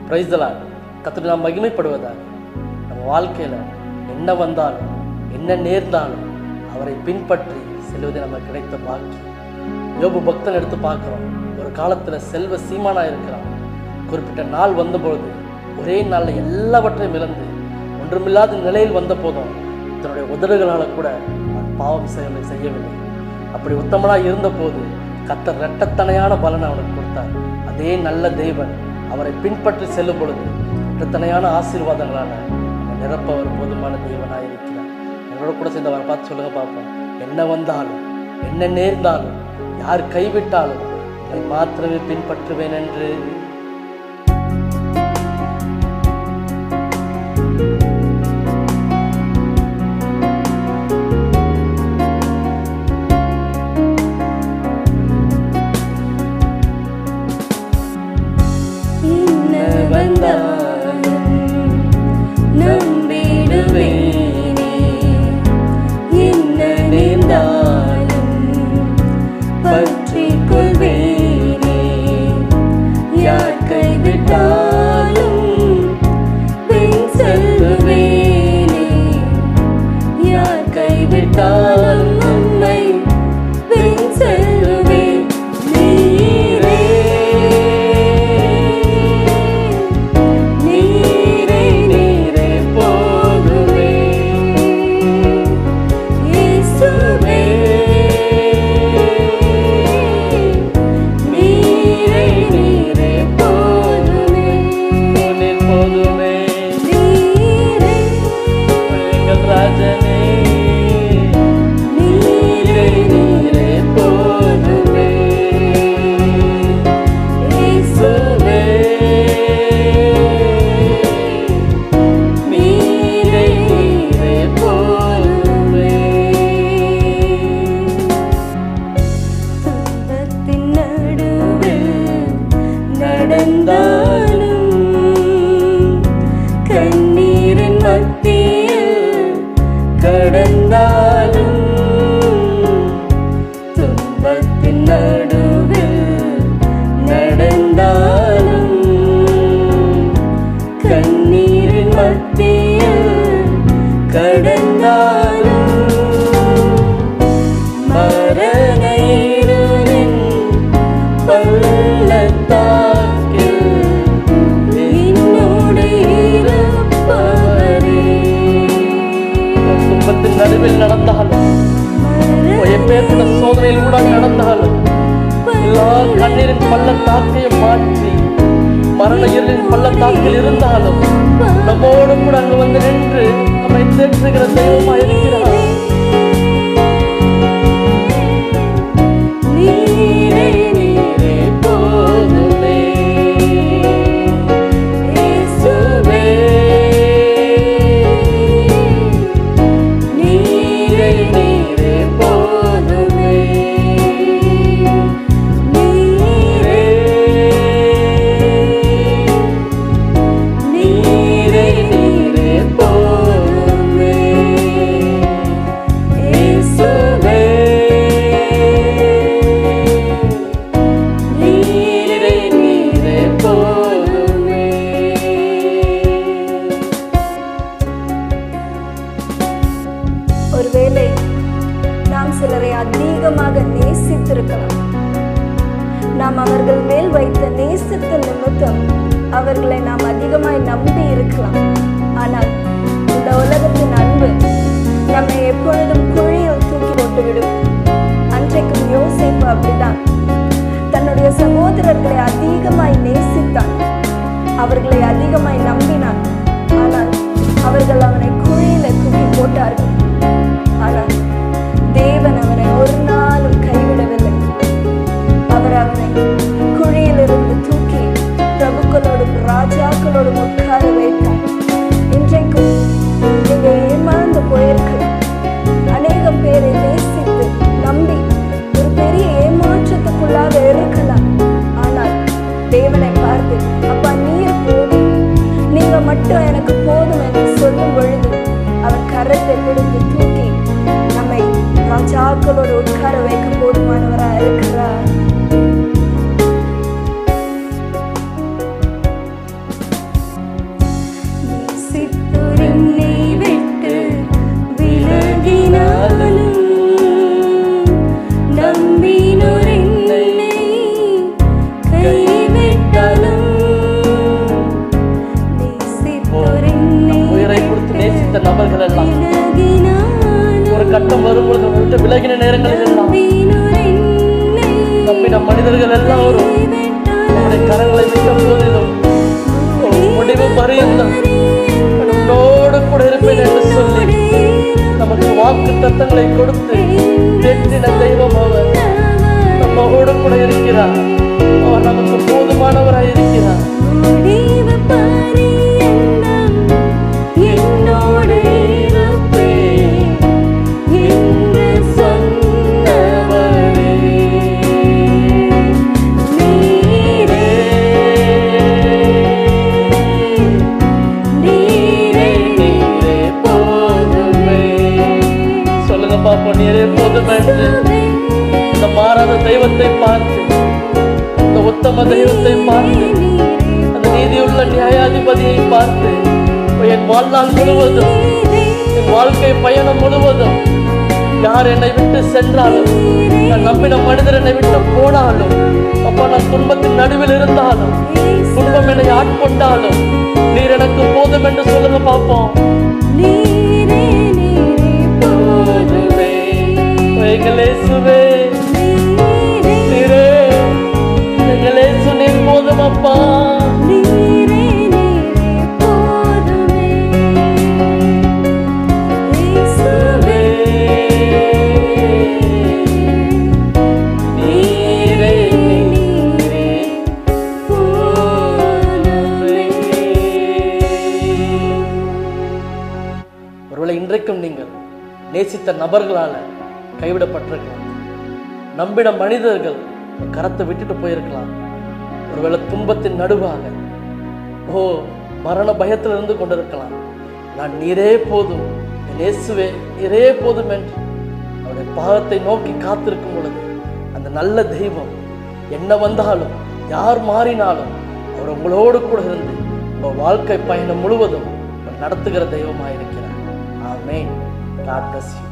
Praise the Lord. கர்த்தர் நாம் மகிமைப்படுவதாக. நம்ம வாழ்க்கையில் என்ன வந்தாலும் என்ன நேர்ந்தாலும் அவரை பின்பற்றி செல்வதை நமக்கு கிடைத்த பாக்கி. யோபு பக்தன் எடுத்து பார்க்குறோம். ஒரு காலத்தில் செல்வ சீமானாக இருக்கிறான். குறிப்பிட்ட நாள் வந்தபொழுது ஒரே நாளில் எல்லாவற்றையும் இழந்து ஒன்றுமில்லாத நிலையில் வந்த போதும் தன்னுடைய உதடுகளால் கூட அவன் பாவம் செய்யவில்லை. அப்படி உத்தமனாக இருந்தபோது கர்த்தர் இரட்டத்தனையான பலனை அவனுக்கு கொடுத்தார். அதே நல்ல தேவன் அவரை பின்பற்றி செல்லும் பொழுது இரட்டத்தனையான ஆசீர்வாதங்களால் அவன் நிரப்பவர் போதுமான தேவனாக இருக்கிறார். எங்களோட கூட சேர்ந்து அவரை பார்த்து சொல்லுங்க பார்ப்போம். என்ன வந்தாலும் என்ன நேர்ந்தாலும் யார் கைவிட்டாலும் அதை மாத்திரமே பின்பற்றுவேன் என்று. நடுவில் நடந்தாலும் எப்பேற்பட்ட சோதனையில் கூட நடந்தாலும் எல்லா கண்ணீரின் பள்ளத்தாக்கையும் மாற்றி மரண இருளின் பள்ளத்தாக்கில் இருந்தாலும் நம்மோடு கூட அங்கு வந்து நின்று நம்மை தேற்றுகிற தெய்வமா இருக்கிறார். நாம் அவர்கள் மேல் வைத்த நேசத்தின் நிமித்தம் அவர்களை நாம் அதிகமாய் நம்பி இருக்கலாம். ஆனால் இந்த உலகத்தின் அன்பு நம்மை எப்பொழுதும் குழியில் தூக்கி போட்டுவிடும். அன்றைக்கும் யோசேப்பு அப்படிதான். தன்னுடைய சகோதரர்களை அதிகமாய் நேசித்தான், அவர்களை அதிகமாய் நம்பினான். ஆனால் அவர்கள் அவனை குழியில தூக்கி போட்டார்கள். ஆனால் தேவன் அவனை ஒரு நாளும் கைவிடவில்லை. அவர் அவனை குழியிலிருந்து தூக்கி பிரபுக்களோடும் ராஜாக்களோடும் உட்கார வைத்தார். இன்றைக்கும் நீங்க ஏமாந்து போயிருக்கலாம். அநேகம் பேரை நேசித்து நம்பி ஒரு பெரிய ஏமாற்றத்துக்குள்ளாக இருக்கலாம். ஆனால் தேவனை பார்த்து, அப்பா நீர் போதும், நீங்க மட்டும் எனக்கு போதும் என்று சொல்லும் பொழுது அவர் கரத்தை பிடித்து தூக்கி நம்மை ராஜாக்களோடு உட்கார வைக்க போதுமானவராக இருக்கிறார். மனிதர்கள் எல்லாரும் அவருடைய கரங்களை விட்ட போதிலும் முடிவு பரியந்தம் உன்னோடு கூட இருப்பேன் என்று சொல்லி நமக்கு வாக்கு தத்தங்களை கொடுத்து வெற்றின தெய்வம் அவர் நம்மோடு கூட இருக்கிறார். அவர் நமக்கு போதுமானவராய் இருக்கிறார். நீரே போதும் என்று இந்த மாறாத தெய்வத்தை பார்த்து, இந்த உத்தம தெய்வத்தை பார்த்து, அந்த நீதியுள்ள நியாயாதிபதியை பார்த்து என் வாழ்நாள் முழுவதும், என் வாழ்க்கை பயணம் முழுவதும் யார் என்னை விட்டு சென்றாலும், நான் நம்பின மனிதர் என்னை விட்டு போனாலும், அப்பா நான் துன்பத்தின் நடுவில் இருந்தாலும், துன்பம் என்னை ஆட்கொண்டாலும் நீர் எனக்கு போதும் என்று சொல்லுங்க பார்ப்போம். எங்களேசுவே நீரே, எங்களேசு நீர் போதும் அப்பா. ஒருவேளை இன்றைக்கும் நீங்கள் நேசித்த நபர்களால கைவிடப்பட்டிருக்கலாம், நம்பின மனிதர்கள் கரத்தை விட்டுட்டு போயிருக்கலாம். ஒருவேளை துன்பத்தின் நடுவாக மரண பயத்தில் இருந்து கொண்டிருக்கலாம். நான் நீரே போதும், என் இயேசுவே நீரே போதும் என்று அவருடைய பாதத்தை நோக்கி காத்திருக்கும் பொழுது அந்த நல்ல தெய்வம் என்ன வந்தாலும் யார் மாறினாலும் அவர் உங்களோடு கூட இருந்து உங்கள் வாழ்க்கை பயணம் முழுவதும் நடத்துகிற தெய்வமாக இருக்கிறார். ஆமென். God bless you.